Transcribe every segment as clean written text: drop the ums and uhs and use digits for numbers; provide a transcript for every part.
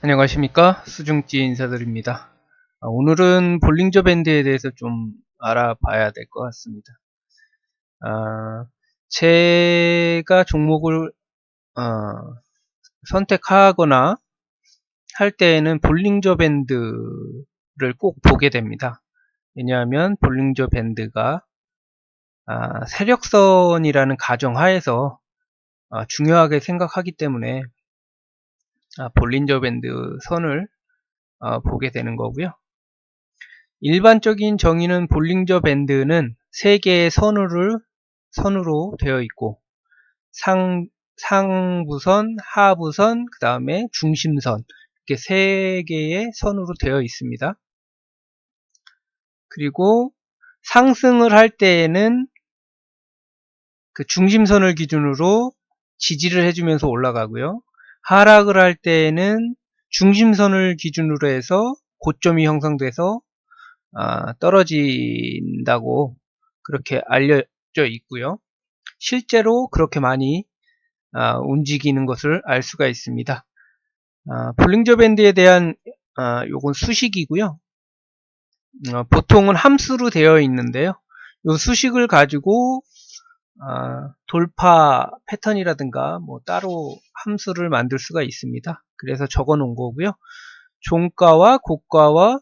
안녕하십니까, 수중지 인사드립니다. 오늘은 볼링저 밴드에 대해서 좀 알아봐야 될 것 같습니다. 제가 종목을 선택하거나 할 때에는 볼링저 밴드를 꼭 보게 됩니다. 왜냐하면 볼링저 밴드가 세력선이라는 가정하에서 중요하게 생각하기 때문에 볼링저 밴드 선을 보게 되는 거고요. 일반적인 정의는 볼링저 밴드는 3개의 선으로 되어 있고 상부선, 하부선, 그 다음에 중심선, 이렇게 3개의 선으로 되어 있습니다. 그리고 상승을 할 때에는 그 중심선을 기준으로 지지를 해주면서 올라가고요. 하락을 할 때에는 중심선을 기준으로 해서 고점이 형성돼서 떨어진다고 그렇게 알려져 있고요. 실제로 그렇게 많이 움직이는 것을 알 수가 있습니다. 볼링저 밴드에 대한 요건 수식이고요. 보통은 함수로 되어 있는데요. 이 수식을 가지고 돌파 패턴이라든가 뭐 따로 함수를 만들 수가 있습니다. 그래서 적어 놓은 거고요. 종가와 고가와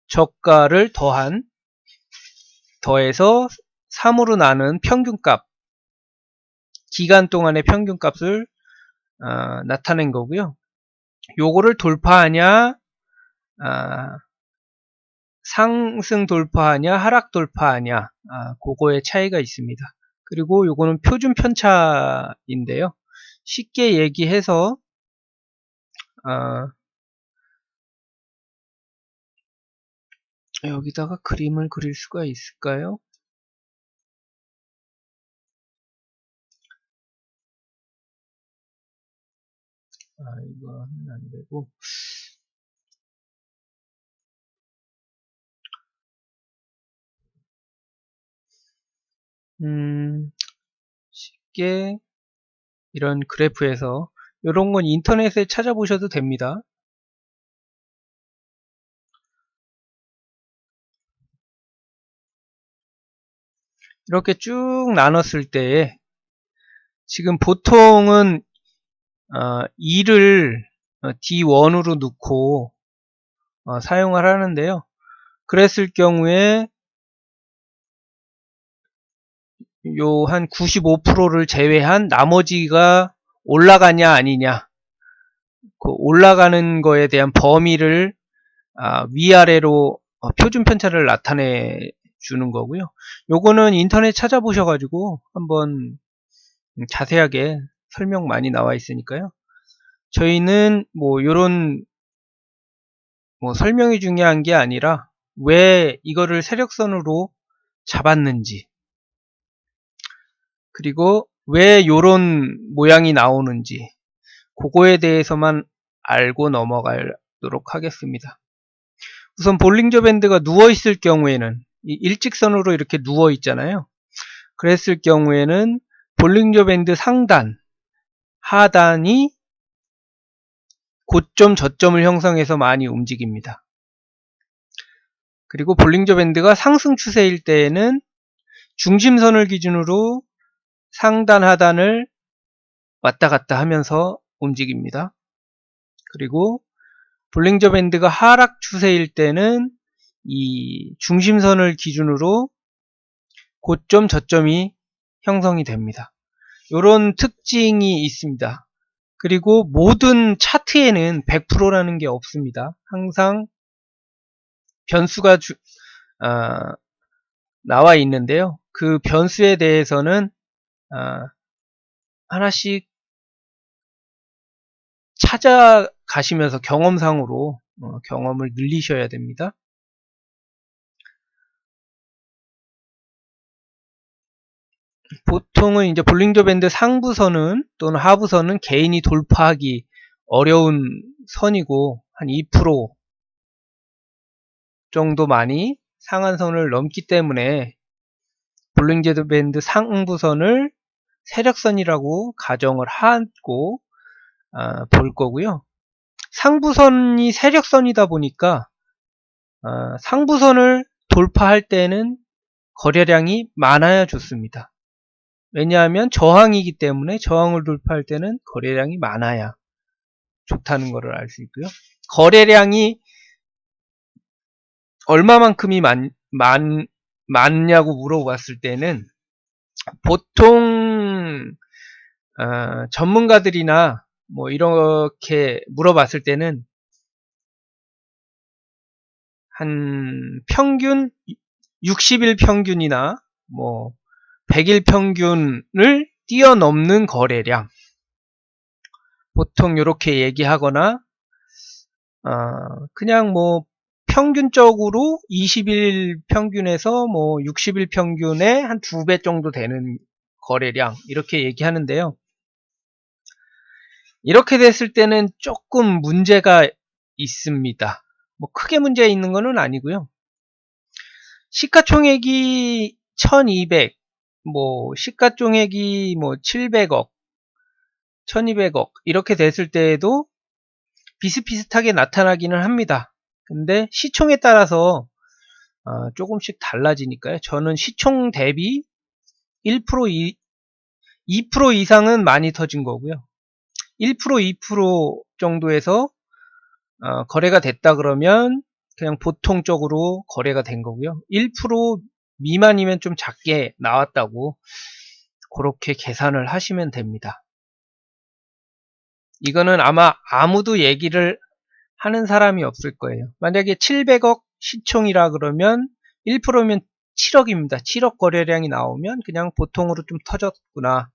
저가를 더해서 3으로 나눈 평균값, 기간 동안의 평균값을 나타낸 거고요. 요거를 돌파하냐, 상승 돌파하냐, 하락 돌파하냐, 그거의 차이가 있습니다. 그리고 요거는 표준 편차인데요. 쉽게 얘기해서 여기다가 그림을 그릴 수가 있을까요? 이거 하면 안 되고. 쉽게 이런 그래프에서 이런 건 인터넷에 찾아보셔도 됩니다. 이렇게 쭉 나눴을 때 지금 보통은 2를 D1으로 넣고 사용을 하는데요. 그랬을 경우에 요 한 95%를 제외한 나머지가 올라가냐 아니냐, 그 올라가는 거에 대한 범위를 위아래로 표준 편차를 나타내 주는 거고요. 요거는 인터넷 찾아보셔가지고 한번 자세하게 설명 많이 나와 있으니까요. 저희는 뭐 요런 설명이 중요한 게 아니라 왜 이거를 세력선으로 잡았는지, 그리고 왜 요런 모양이 나오는지, 그거에 대해서만 알고 넘어가도록 하겠습니다. 우선 볼링저 밴드가 누워 있을 경우에는 일직선으로 이렇게 누워 있잖아요. 그랬을 경우에는 볼링저 밴드 상단, 하단이 고점, 저점을 형성해서 많이 움직입니다. 그리고 볼링저 밴드가 상승 추세일 때에는 중심선을 기준으로 상단, 하단을 왔다 갔다 하면서 움직입니다. 그리고 볼링저 밴드가 하락 추세일 때는 이 중심선을 기준으로 고점, 저점이 형성이 됩니다. 이런 특징이 있습니다. 그리고 모든 차트에는 100%라는 게 없습니다. 항상 변수가 나와 있는데요. 그 변수에 대해서는 하나씩 찾아가시면서 경험상으로 경험을 늘리셔야 됩니다. 보통은 이제 볼링저 밴드 상부선은 또는 하부선은 개인이 돌파하기 어려운 선이고 한 2% 정도 많이 상한선을 넘기 때문에 볼링저 밴드 상부선을 세력선이라고 가정을 하고 볼 거고요. 상부선이 세력선이다 보니까 상부선을 돌파할 때는 거래량이 많아야 좋습니다. 왜냐하면 저항이기 때문에 저항을 돌파할 때는 거래량이 많아야 좋다는 것을 알 수 있고요. 거래량이 얼마만큼이 많냐고 물어봤을 때는 보통 전문가들이나 뭐 이렇게 물어봤을 때는 한 평균 60일 평균이나 뭐 100일 평균을 뛰어넘는 거래량, 보통 이렇게 얘기하거나 그냥 뭐 평균적으로 20일 평균에서 뭐 60일 평균의 한 2배 정도 되는 거래량, 이렇게 얘기하는데요. 이렇게 됐을 때는 조금 문제가 있습니다. 뭐 크게 문제 있는 거는 아니고요. 시가총액이 1200, 뭐 시가총액이 뭐 700억, 1200억 이렇게 됐을 때에도 비슷비슷하게 나타나기는 합니다. 근데 시총에 따라서 조금씩 달라지니까요. 저는 시총 대비 1%, 2% 이상은 많이 터진 거고요. 1%, 2% 정도에서 거래가 됐다 그러면 그냥 보통적으로 거래가 된 거고요. 1% 미만이면 좀 작게 나왔다고 그렇게 계산을 하시면 됩니다. 이거는 아마 아무도 얘기를 하는 사람이 없을 거예요. 만약에 700억 시총이라 그러면 1%면 7억입니다. 7억 거래량이 나오면 그냥 보통으로 좀 터졌구나.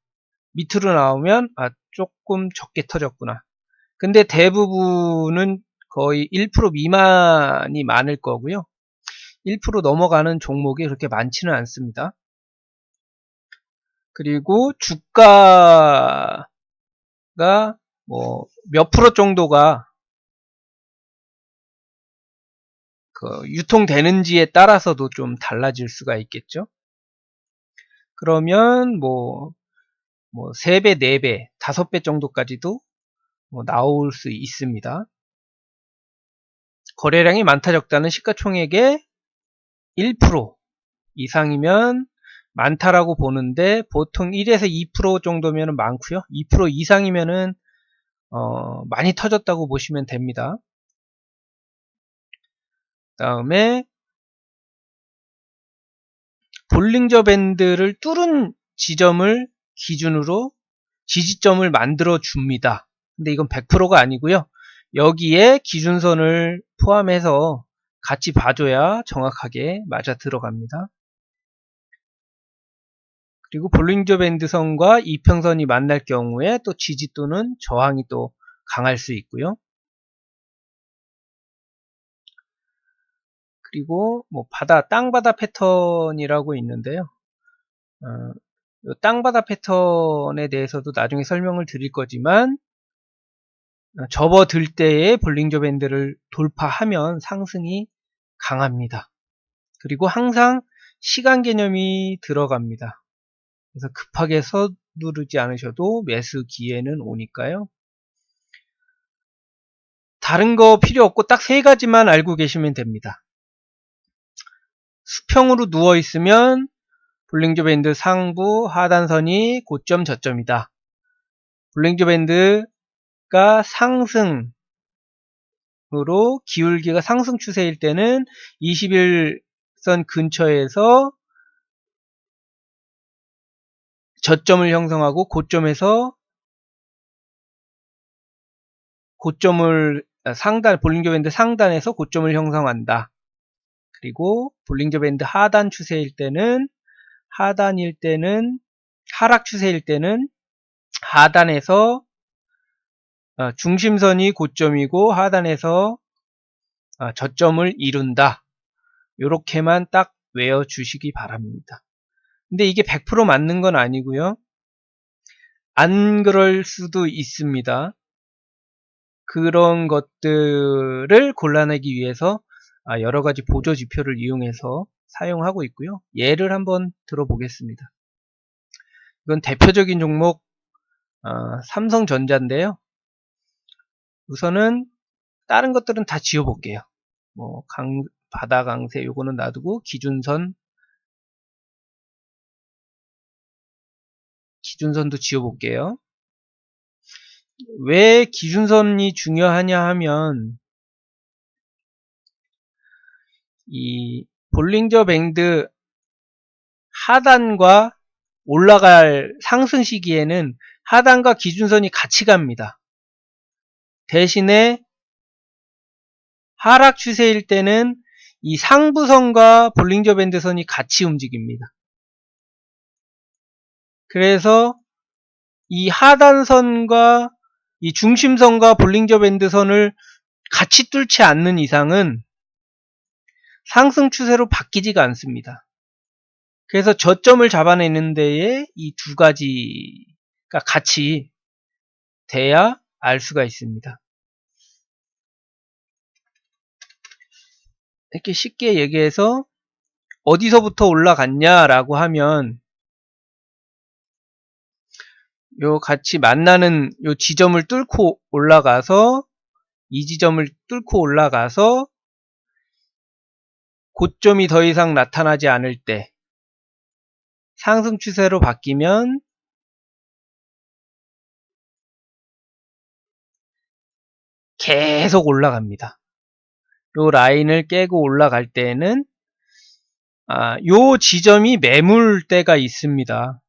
밑으로 나오면 조금 적게 터졌구나. 근데 대부분은 거의 1% 미만이 많을 거고요. 1% 넘어가는 종목이 그렇게 많지는 않습니다. 그리고 주가가 뭐 몇 프로 정도가 유통되는지에 따라서도 좀 달라질 수가 있겠죠. 그러면 뭐 3배, 4배, 5배 정도까지도 나올 수 있습니다. 거래량이 많다 적다는 시가총액의 1% 이상이면 많다라고 보는데, 보통 1에서 2% 정도면 많고요. 2% 이상이면은 많이 터졌다고 보시면 됩니다. 다음에 볼링저 밴드를 뚫은 지점을 기준으로 지지점을 만들어 줍니다. 근데 이건 100%가 아니고요. 여기에 기준선을 포함해서 같이 봐줘야 정확하게 맞아 들어갑니다. 그리고 볼링저 밴드 선과 이평선이 만날 경우에 또 지지 또는 저항이 또 강할 수 있고요. 그리고 뭐 땅바다 패턴이라고 있는데요. 땅바다 패턴에 대해서도 나중에 설명을 드릴 거지만, 접어들 때에 볼링저 밴드를 돌파하면 상승이 강합니다. 그리고 항상 시간 개념이 들어갑니다. 그래서 급하게 서두르지 않으셔도 매수 기회는 오니까요. 다른 거 필요 없고 딱 3가지만 알고 계시면 됩니다. 수평으로 누워 있으면 볼링저 밴드 상부 하단선이 고점 저점이다. 볼링저 밴드가 상승으로 기울기가 상승 추세일 때는 21선 근처에서 저점을 형성하고 볼링저 밴드 상단에서 고점을 형성한다. 그리고 볼링저 밴드 하단 추세일 때는 하락 추세일 때는 하단에서 중심선이 고점이고 하단에서 저점을 이룬다. 요렇게만 딱 외워주시기 바랍니다. 근데 이게 100% 맞는 건 아니고요. 안 그럴 수도 있습니다. 그런 것들을 골라내기 위해서 여러 가지 보조 지표를 이용해서 사용하고 있고요. 예를 한번 들어보겠습니다. 이건 대표적인 종목 삼성전자인데요. 우선은 다른 것들은 다 지워볼게요. 뭐 바다 강세 요거는 놔두고 기준선도 지워볼게요. 왜 기준선이 중요하냐 하면 이 볼링저 밴드 하단과 올라갈 상승 시기에는 하단과 기준선이 같이 갑니다. 대신에 하락 추세일 때는 이 상부선과 볼링저 밴드 선이 같이 움직입니다. 그래서 이 하단선과 이 중심선과 볼링저 밴드 선을 같이 뚫지 않는 이상은 상승 추세로 바뀌지가 않습니다. 그래서 저점을 잡아내는 데에 이 두 가지가 같이 돼야 알 수가 있습니다. 이렇게 쉽게 얘기해서 어디서부터 올라갔냐라고 하면 요 같이 만나는 요 지점을 뚫고 올라가서 이 지점을 뚫고 올라가서 고점이 더 이상 나타나지 않을 때 상승 추세로 바뀌면 계속 올라갑니다. 요 라인을 깨고 올라갈 때는 요 지점이 매물대가 있습니다.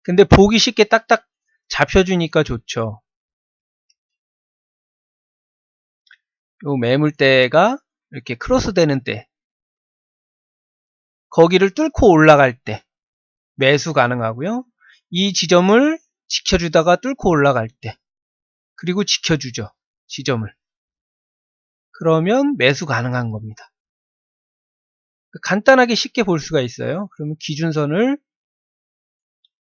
근데 보기 쉽게 딱딱 잡혀주니까 좋죠. 요 매물대가 이렇게 크로스되는 때 거기를 뚫고 올라갈 때 매수 가능하고요. 이 지점을 지켜주다가 뚫고 올라갈 때 그리고 지켜주죠. 지점을. 그러면 매수 가능한 겁니다. 간단하게 쉽게 볼 수가 있어요. 그러면 기준선을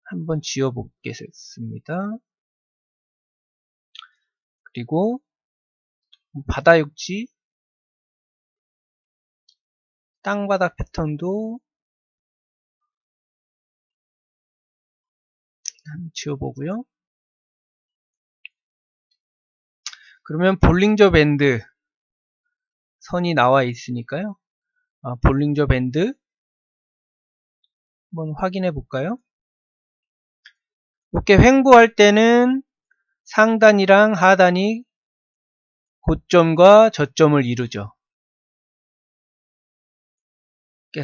한번 지워보겠습니다. 그리고 바다육지 땅바닥 패턴도 한번 지워보고요. 그러면 볼링저 밴드 선이 나와 있으니까요. 볼링저 밴드 한번 확인해 볼까요? 이렇게 횡보할 때는 상단이랑 하단이 고점과 저점을 이루죠.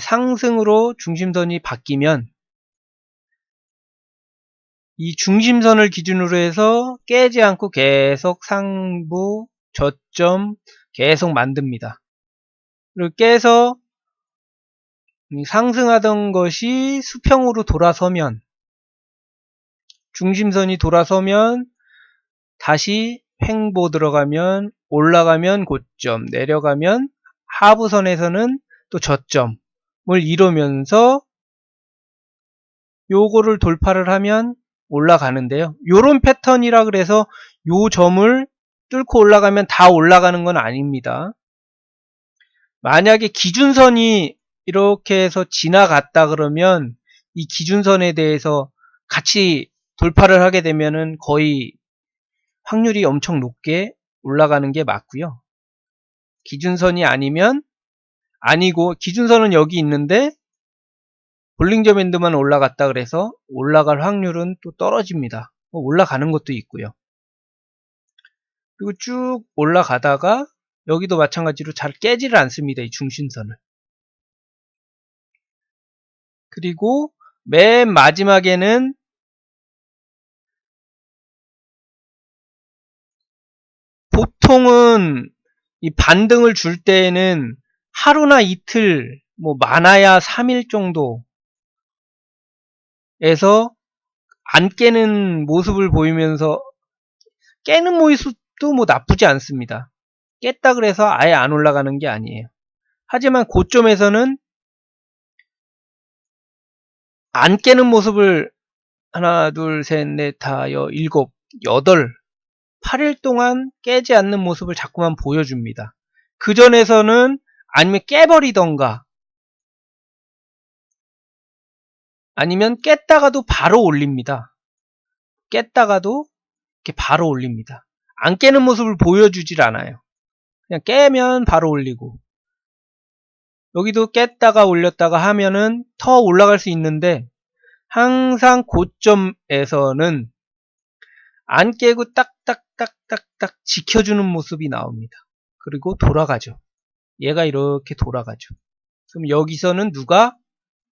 상승으로 중심선이 바뀌면 이 중심선을 기준으로 해서 깨지 않고 계속 상부, 저점 계속 만듭니다. 그리고 깨서 상승하던 것이 수평으로 돌아서면 중심선이 돌아서면 다시 횡보 들어가면 올라가면 고점, 내려가면 하부선에서는 또 저점을 이루면서 요거를 돌파를 하면 올라가는데요. 요런 패턴이라 그래서 요 점을 뚫고 올라가면 다 올라가는 건 아닙니다. 만약에 기준선이 이렇게 해서 지나갔다 그러면 이 기준선에 대해서 같이 돌파를 하게 되면은 거의 확률이 엄청 높게 올라가는 게 맞고요. 기준선이 아니고 기준선은 여기 있는데 볼링저 밴드만 올라갔다 그래서 올라갈 확률은 또 떨어집니다. 올라가는 것도 있고요. 그리고 쭉 올라가다가 여기도 마찬가지로 잘 깨지를 않습니다. 이 중심선을. 그리고 맨 마지막에는 보통은 이 반등을 줄 때에는 하루나 이틀, 뭐 많아야 3일 정도에서 안 깨는 모습을 보이면서 깨는 모습도 뭐 나쁘지 않습니다. 깼다 그래서 아예 안 올라가는 게 아니에요. 하지만 고점에서는 안 깨는 모습을 하나, 둘, 셋, 넷, 다, 일곱, 여덟, 8일 동안 깨지 않는 모습을 자꾸만 보여줍니다. 그 전에서는 아니면 깨버리던가 아니면 깼다가도 바로 올립니다. 깼다가도 이렇게 바로 올립니다. 안 깨는 모습을 보여주질 않아요. 그냥 깨면 바로 올리고, 여기도 깼다가 올렸다가 하면은 더 올라갈 수 있는데, 항상 고점에서는 안 깨고 딱딱딱딱딱 지켜주는 모습이 나옵니다. 그리고 돌아가죠. 얘가 이렇게 돌아가죠. 그럼 여기서는 누가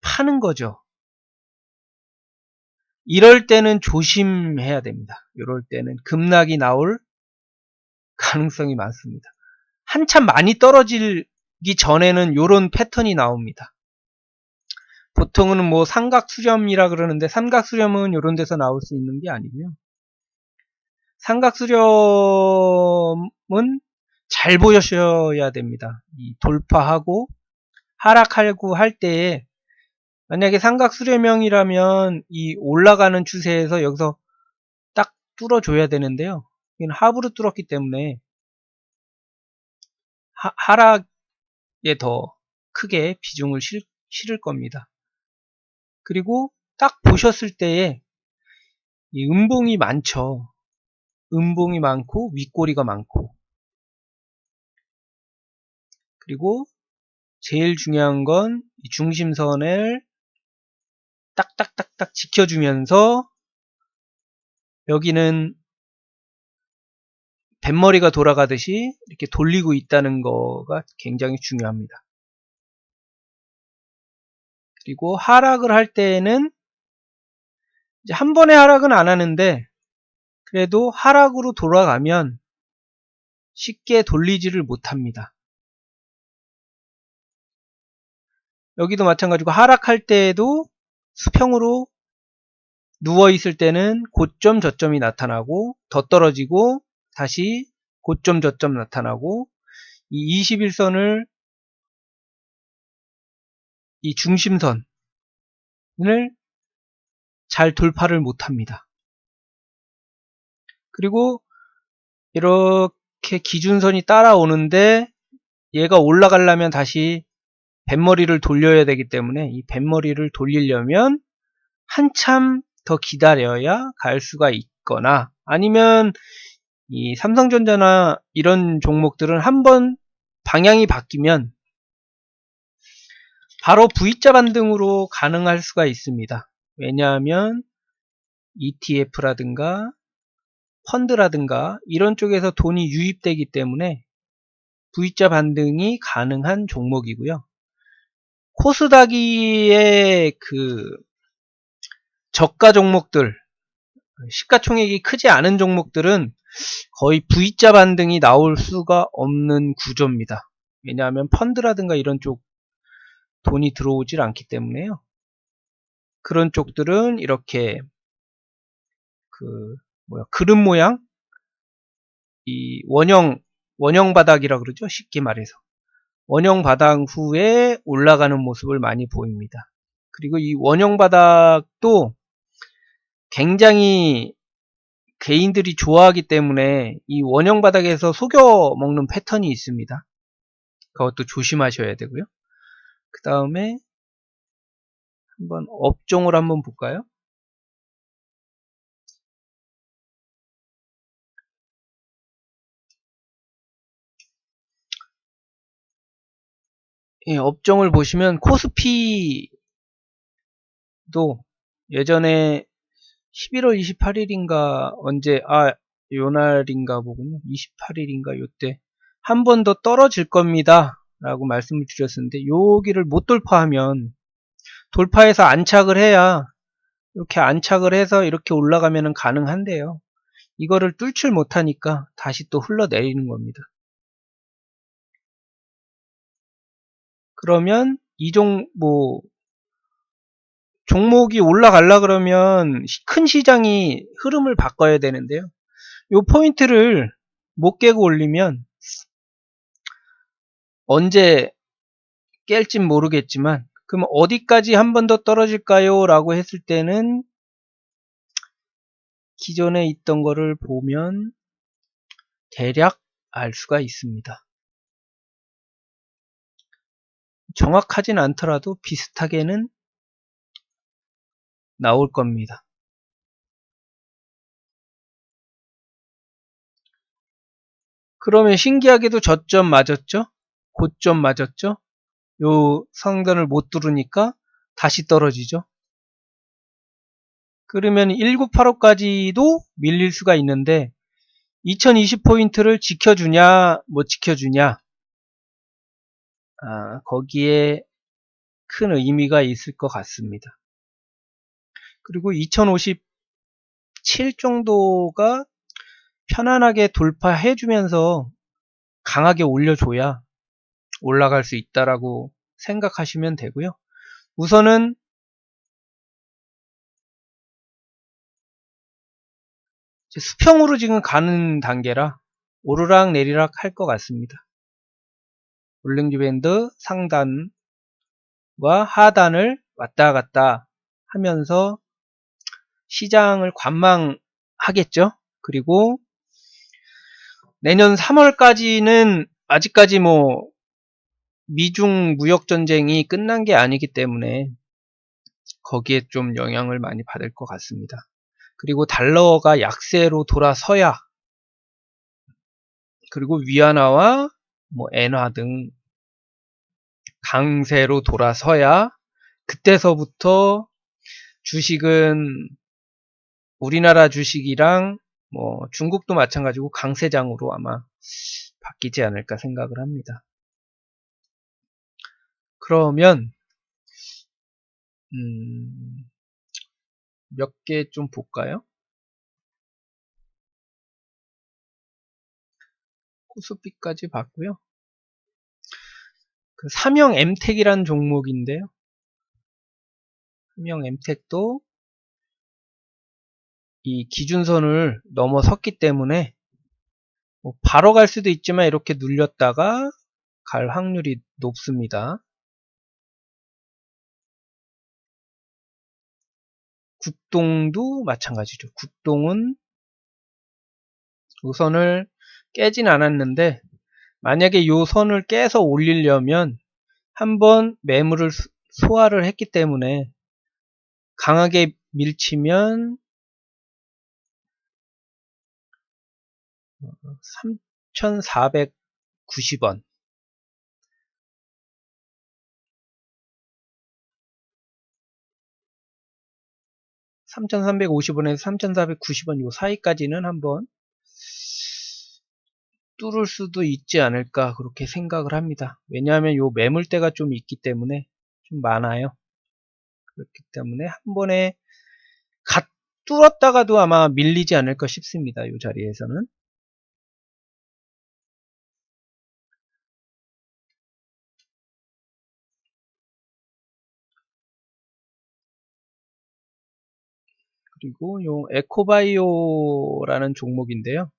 파는 거죠. 이럴 때는 조심해야 됩니다. 이럴 때는 급락이 나올 가능성이 많습니다. 한참 많이 떨어지기 전에는 이런 패턴이 나옵니다. 보통은 뭐 삼각수렴이라 그러는데, 삼각수렴은 이런 데서 나올 수 있는 게 아니고요. 삼각수렴은 잘 보셔야 됩니다. 이 돌파하고 하락하고 할 때에, 만약에 삼각수렴형이라면 이 올라가는 추세에서 여기서 딱 뚫어줘야 되는데요. 이건 하부로 뚫었기 때문에 하락에 더 크게 비중을 실을 겁니다. 그리고 딱 보셨을 때에 이 음봉이 많죠. 음봉이 많고 윗꼬리가 많고, 그리고 제일 중요한 건 이 중심선을 딱딱딱딱 지켜주면서 여기는 뱃머리가 돌아가듯이 이렇게 돌리고 있다는 거가 굉장히 중요합니다. 그리고 하락을 할 때에는 이제 한 번에 하락은 안 하는데, 그래도 하락으로 돌아가면 쉽게 돌리지를 못합니다. 여기도 마찬가지고 하락할 때에도 수평으로 누워있을 때는 고점 저점이 나타나고, 더 떨어지고 다시 고점 저점 나타나고, 이 21선을, 이 중심선을 잘 돌파를 못합니다. 그리고 이렇게 기준선이 따라오는데 얘가 올라가려면 다시 뱃머리를 돌려야 되기 때문에, 이 뱃머리를 돌리려면 한참 더 기다려야 갈 수가 있거나, 아니면 이 삼성전자나 이런 종목들은 한번 방향이 바뀌면 바로 V자 반등으로 가능할 수가 있습니다. 왜냐하면 ETF라든가 펀드라든가 이런 쪽에서 돈이 유입되기 때문에 V자 반등이 가능한 종목이고요. 코스닥의 그 저가 종목들, 시가총액이 크지 않은 종목들은 거의 V자 반등이 나올 수가 없는 구조입니다. 왜냐하면 펀드라든가 이런 쪽 돈이 들어오질 않기 때문에요. 그런 쪽들은 이렇게 그릇 모양, 이 원형 바닥이라 그러죠. 쉽게 말해서 원형 바닥 후에 올라가는 모습을 많이 보입니다. 그리고 이 원형 바닥도 굉장히 개인들이 좋아하기 때문에 이 원형 바닥에서 속여 먹는 패턴이 있습니다. 그것도 조심하셔야 되고요. 그 다음에 한번 업종을 한번 볼까요? 예, 업종을 보시면 코스피도 예전에 11월 28일인가 언제, 요날인가 보군요. 28일인가 요때 한 번 더 떨어질 겁니다 라고 말씀을 드렸었는데, 여기를 못 돌파하면, 돌파해서 안착을 해야, 이렇게 안착을 해서 이렇게 올라가면 가능한데요. 이거를 뚫질 못하니까 다시 또 흘러내리는 겁니다. 그러면 종목이 올라가려 그러면 큰 시장이 흐름을 바꿔야 되는데요. 요 포인트를 못 깨고 올리면 언제 깰진 모르겠지만, 그럼 어디까지 한 번 더 떨어질까요? 라고 했을 때는 기존에 있던 거를 보면 대략 알 수가 있습니다. 정확하진 않더라도 비슷하게는 나올 겁니다. 그러면 신기하게도 저점 맞았죠? 고점 맞았죠? 요 상단을 못 뚫으니까 다시 떨어지죠? 그러면 1985까지도 밀릴 수가 있는데 2020포인트를 지켜주냐 못 지켜주냐, 거기에 큰 의미가 있을 것 같습니다. 그리고 2057 정도가 편안하게 돌파해주면서 강하게 올려줘야 올라갈 수 있다라고 생각하시면 되고요. 우선은 수평으로 지금 가는 단계라 오르락 내리락 할 것 같습니다. 볼링지 밴드 상단과 하단을 왔다 갔다 하면서 시장을 관망하겠죠. 그리고 내년 3월까지는 아직까지 뭐 미중 무역 전쟁이 끝난 게 아니기 때문에 거기에 좀 영향을 많이 받을 것 같습니다. 그리고 달러가 약세로 돌아서야, 그리고 위안화와 뭐 엔화 등 강세로 돌아서야 그때서부터 주식은 우리나라 주식이랑 뭐 중국도 마찬가지고 강세장으로 아마 바뀌지 않을까 생각을 합니다. 그러면 몇 개 좀 볼까요? 코스피까지 봤고요. 그 삼형 엠텍이라는 종목인데요. 삼형 엠텍도 이 기준선을 넘어섰기 때문에 뭐 바로 갈 수도 있지만 이렇게 눌렸다가 갈 확률이 높습니다. 국동도 마찬가지죠. 국동은 요 선을 깨진 않았는데 만약에 요 선을 깨서 올리려면 한번 매물을 소화를 했기 때문에 강하게 밀치면 3,490원, 3,350원에서 3,490원 요 사이까지는 한번 뚫을 수도 있지 않을까 그렇게 생각을 합니다. 왜냐하면 요 매물대가 좀 있기 때문에 좀 많아요. 그렇기 때문에 한 번에 뚫었다가도 아마 밀리지 않을까 싶습니다. 요 자리에서는. 그리고 요 에코바이오라는 종목인데요.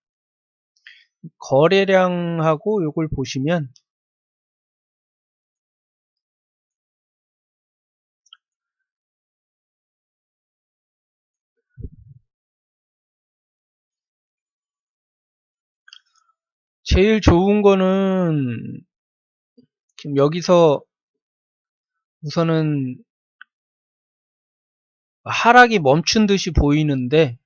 거래량하고 요걸 보시면 제일 좋은 거는 지금 여기서 우선은 하락이 멈춘 듯이 보이는데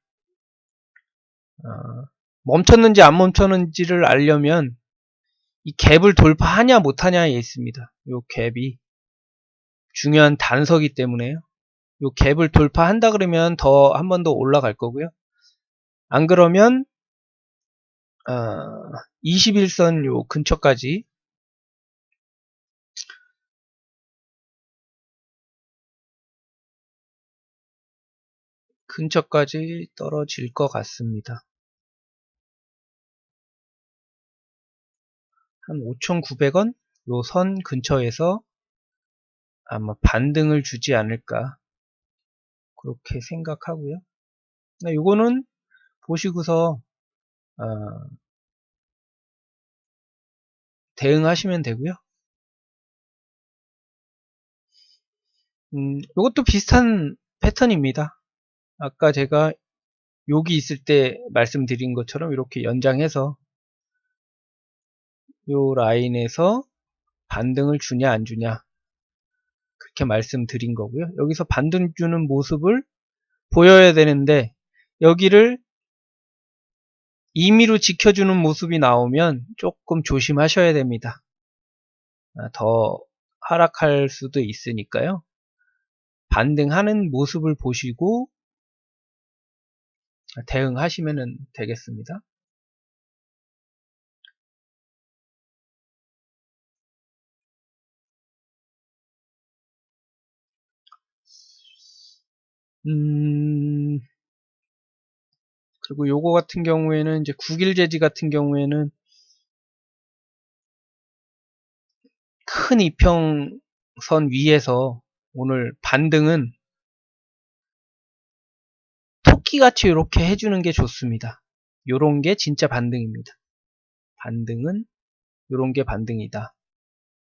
멈췄는지 안 멈췄는지를 알려면 이 갭을 돌파하냐 못하냐에 있습니다. 요 갭이 중요한 단서기 때문에요. 요 갭을 돌파한다 그러면 한 번 더 올라갈 거고요. 안 그러면 21선 요 근처까지 떨어질 것 같습니다. 한 5,900원 요 선 근처에서 아마 반등을 주지 않을까 그렇게 생각하고요. 요거는 보시고서 대응하시면 되고요. 요것도 비슷한 패턴입니다. 아까 제가 여기 있을 때 말씀드린 것처럼 이렇게 연장해서 요 라인에서 반등을 주냐 안 주냐 그렇게 말씀드린 거고요. 여기서 반등 주는 모습을 보여야 되는데 여기를 임의로 지켜주는 모습이 나오면 조금 조심하셔야 됩니다. 더 하락할 수도 있으니까요. 반등하는 모습을 보시고 대응하시면 되겠습니다. 그리고 요거 같은 경우에는 이제 국일제지 같은 경우에는 큰 이평선 위에서 오늘 반등은 토끼같이 이렇게 해주는 게 좋습니다. 요런 게 진짜 반등입니다. 반등은 요런 게 반등이다.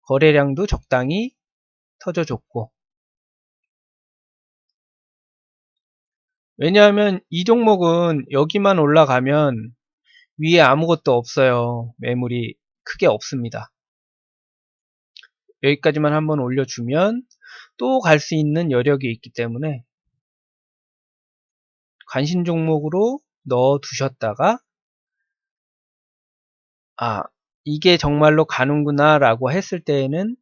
거래량도 적당히 터져줬고, 왜냐하면 이 종목은 여기만 올라가면 위에 아무것도 없어요. 매물이 크게 없습니다. 여기까지만 한번 올려주면 또 갈 수 있는 여력이 있기 때문에 관심 종목으로 넣어 두셨다가 이게 정말로 가는구나 라고 했을 때에는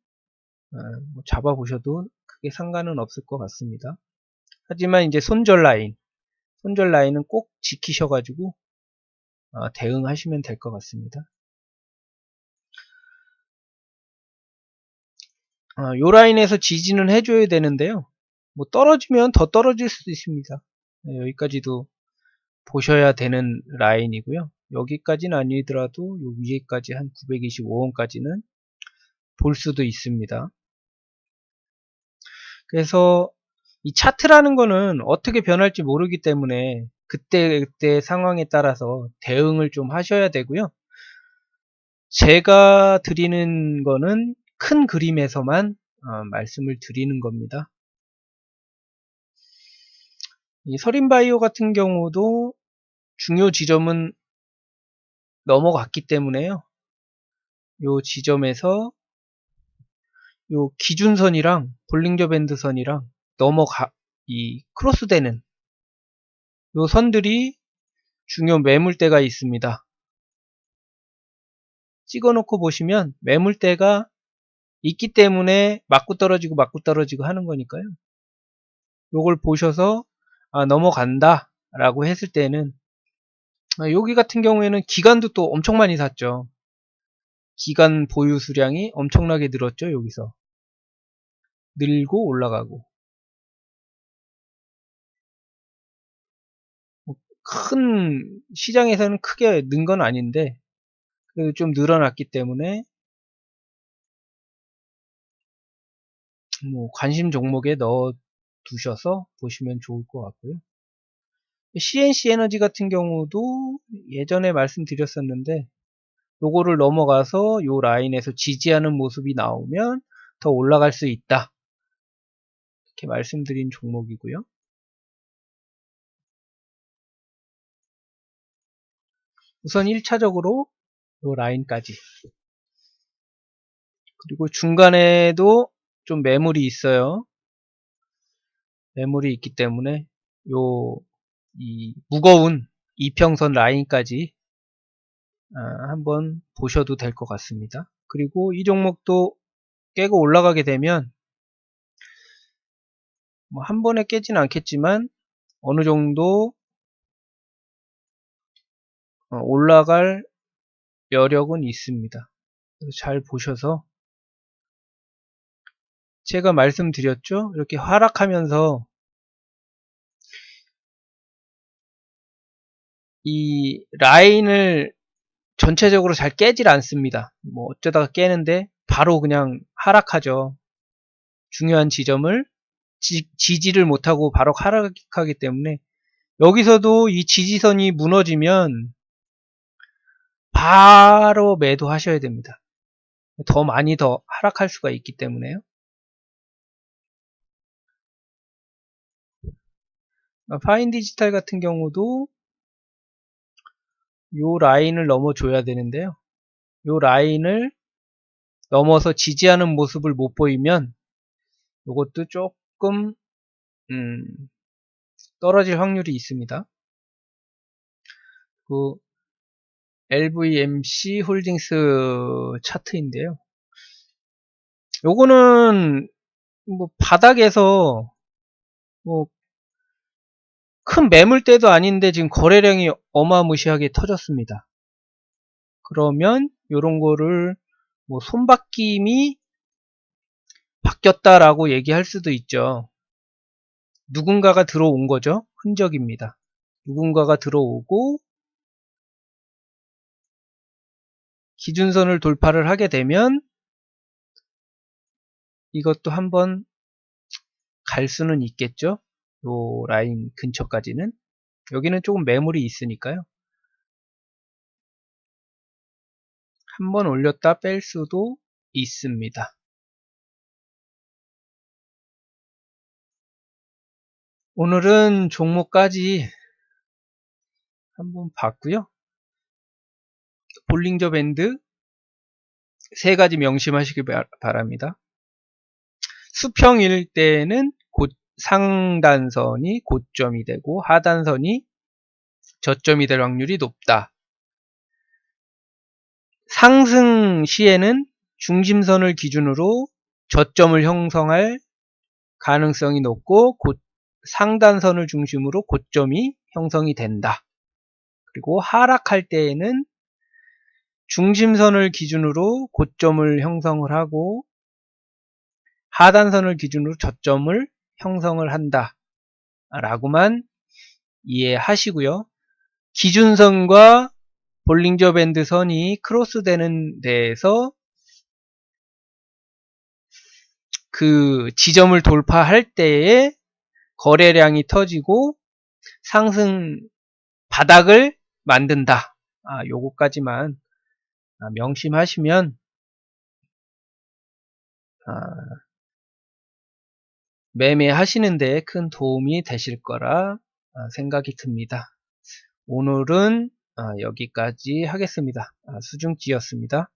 뭐 잡아보셔도 크게 상관은 없을 것 같습니다. 하지만 이제 손절 라인은 꼭 지키셔가지고 대응하시면 될 것 같습니다. 요 라인에서 지지는 해줘야 되는데요. 뭐 떨어지면 더 떨어질 수도 있습니다. 여기까지도 보셔야 되는 라인이고요. 여기까지는 아니더라도 요 위에까지 한 925원까지는 볼 수도 있습니다. 그래서 이 차트라는 거는 어떻게 변할지 모르기 때문에 그때 상황에 따라서 대응을 좀 하셔야 되고요. 제가 드리는 거는 큰 그림에서만 말씀을 드리는 겁니다. 이 서린바이오 같은 경우도 중요 지점은 넘어갔기 때문에요. 요 지점에서 요 기준선이랑 볼링저 밴드 선이랑 이 크로스되는 요 선들이 중요 매물대가 있습니다. 찍어놓고 보시면 매물대가 있기 때문에 맞고 떨어지고 하는 거니까요. 요걸 보셔서 넘어간다 라고 했을 때는 여기 같은 경우에는 기간도 또 엄청 많이 샀죠. 기간 보유 수량이 엄청나게 늘었죠. 여기서 늘고 올라가고 큰 시장에서는 크게 는 건 아닌데 그래도 좀 늘어났기 때문에 뭐 관심 종목에 넣어 두셔서 보시면 좋을 것 같고요. CNC 에너지 같은 경우도 예전에 말씀드렸었는데 요거를 넘어가서 요 라인에서 지지하는 모습이 나오면 더 올라갈 수 있다. 이렇게 말씀드린 종목이고요. 우선 1차적으로 요 라인까지. 그리고 중간에도 좀 매물이 있어요. 매물이 있기 때문에 이 무거운 이평선 라인까지 한번 보셔도 될 것 같습니다. 그리고 이 종목도 깨고 올라가게 되면 뭐 한 번에 깨지는 않겠지만 어느 정도 올라갈 여력은 있습니다. 그래서 잘 보셔서 제가 말씀드렸죠. 이렇게 하락하면서 이 라인을 전체적으로 잘 깨질 않습니다. 뭐 어쩌다가 깨는데 바로 그냥 하락하죠. 중요한 지점을 지지를 못하고 바로 하락하기 때문에 여기서도 이 지지선이 무너지면 바로 매도하셔야 됩니다. 더 많이 더 하락할 수가 있기 때문에요. 파인 디지털 같은 경우도 요 라인을 넘어줘야 되는데요. 요 라인을 넘어서 지지하는 모습을 못 보이면 요것도 조금 떨어질 확률이 있습니다. LVMC 홀딩스 차트인데요. 요거는 뭐 바닥에서 뭐 큰 매물대도 아닌데 지금 거래량이 어마무시하게 터졌습니다. 그러면 요런 거를 뭐 손바뀜이 바뀌었다라고 얘기할 수도 있죠. 누군가가 들어온 거죠. 흔적입니다. 누군가가 들어오고 기준선을 돌파를 하게 되면 이것도 한번 갈 수는 있겠죠. 요 라인 근처까지는. 여기는 조금 매물이 있으니까요. 한번 올렸다 뺄 수도 있습니다. 오늘은 종목까지 한번 봤고요. 볼링저 밴드 세 가지 명심하시기 바랍니다. 수평일 때는 상단선이 고점이 되고 하단선이 저점이 될 확률이 높다. 상승 시에는 중심선을 기준으로 저점을 형성할 가능성이 높고 상단선을 중심으로 고점이 형성이 된다. 그리고 하락할 때에는 중심선을 기준으로 고점을 형성을 하고 하단선을 기준으로 저점을 형성을 한다 라고만 이해하시고요. 기준선과 볼링저 밴드 선이 크로스되는 데에서 그 지점을 돌파할 때에 거래량이 터지고 상승 바닥을 만든다. 요거까지만 명심하시면 매매하시는 데 큰 도움이 되실 거라 생각이 듭니다. 오늘은 여기까지 하겠습니다. 수중지였습니다.